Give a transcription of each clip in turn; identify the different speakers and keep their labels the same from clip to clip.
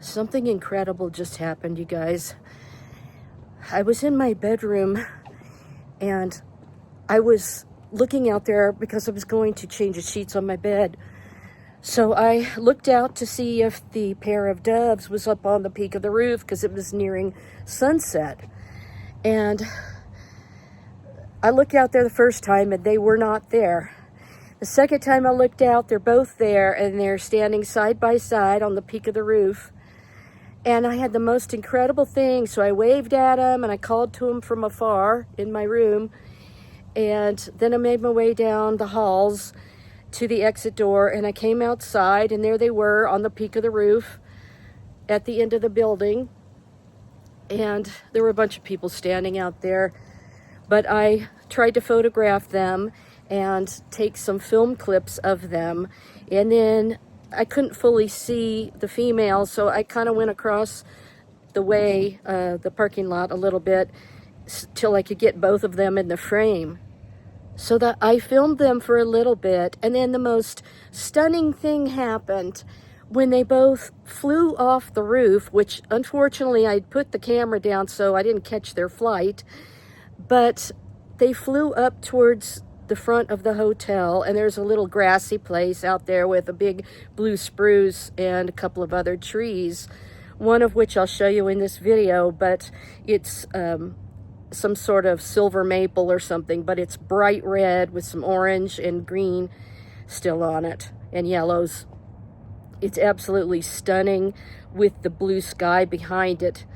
Speaker 1: Something incredible just happened, you guys. I was in my bedroom and I was looking out there because I was going to change the sheets on my bed. So I looked out to see if the pair of doves was up on the peak of the roof because it was nearing sunset. And I looked out there the first time and they were not there. The second time I looked out, they're both there and they're standing side by side on the peak of the roof. And I had the most incredible thing. So I waved at them and I called to them from afar in my room. And then I made my way down the halls to the exit door and I came outside and there they were on the peak of the roof at the end of the building. And there were a bunch of people standing out there. But I tried to photograph them and take some film clips of them. And then I couldn't fully see the female, so I kind of went across the way, the parking lot a little bit till I could get both of them in the frame. So that I filmed them for a little bit, and then the most stunning thing happened when they both flew off the roof, which unfortunately I put the camera down so I didn't catch their flight, but they flew up towards the front of the hotel, and there's a little grassy place out there with a big blue spruce and a couple of other trees, one of which I'll show you in this video, but it's some sort of silver maple or something, but it's bright red with some orange and green still on it and yellows. It's absolutely stunning with the blue sky behind it.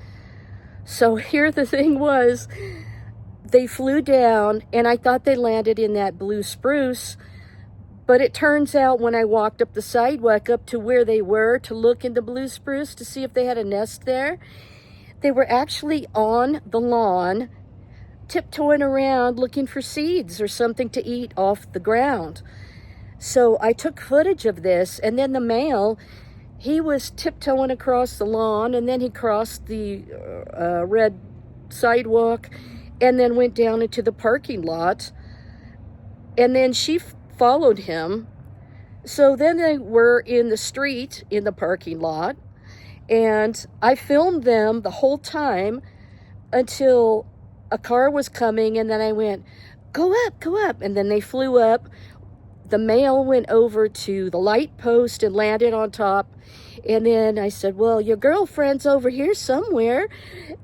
Speaker 1: So here the thing was, they flew down and I thought they landed in that blue spruce, but it turns out when I walked up the sidewalk up to where they were to look in the blue spruce to see if they had a nest there, they were actually on the lawn tiptoeing around looking for seeds or something to eat off the ground. So I took footage of this, and then the male, he was tiptoeing across the lawn and then he crossed the red sidewalk and then went down into the parking lot, and then she followed him. So then they were in the street in the parking lot, and I filmed them the whole time until a car was coming, and then I went, go up, and then they flew up. The male went over to the light post and landed on top. And then I said, well, your girlfriend's over here somewhere.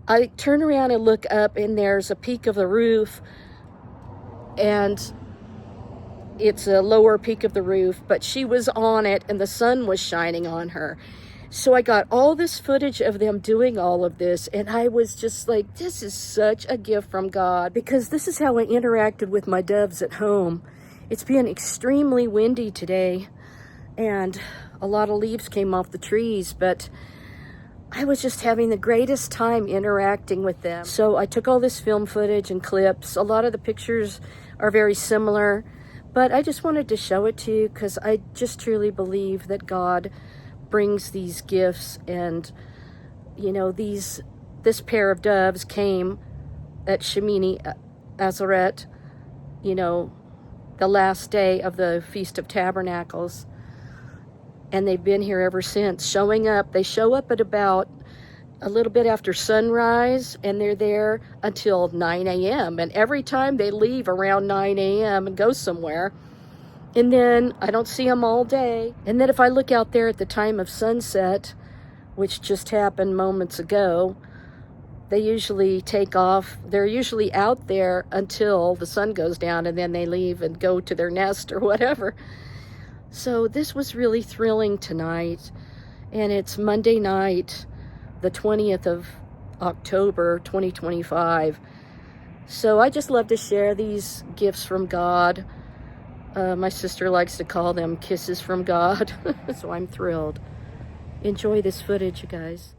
Speaker 1: I turn around and look up, and there's a peak of the roof. And it's a lower peak of the roof, but she was on it, and the sun was shining on her. So I got all this footage of them doing all of this, and I was just like, this is such a gift from God, because this is how I interacted with my doves at home. It's been extremely windy today, and a lot of leaves came off the trees, but I was just having the greatest time interacting with them. So I took all this film footage and clips. A lot of the pictures are very similar, but I just wanted to show it to you because I just truly believe that God brings these gifts. And you know, this pair of doves came at Shemini Azaret, you know, the last day of the Feast of Tabernacles, and they've been here ever since, showing up. They show up at about a little bit after sunrise, and they're there until 9 a.m. And every time they leave around 9 a.m. and go somewhere, and then I don't see them all day. And then if I look out there at the time of sunset, which just happened moments ago, they usually take off. They're usually out there until the sun goes down, and then they leave and go to their nest or whatever. So this was really thrilling tonight, and it's Monday night, the 20th of October, 2025. So I just love to share these gifts from God. My sister likes to call them kisses from God, so I'm thrilled. Enjoy this footage, you guys.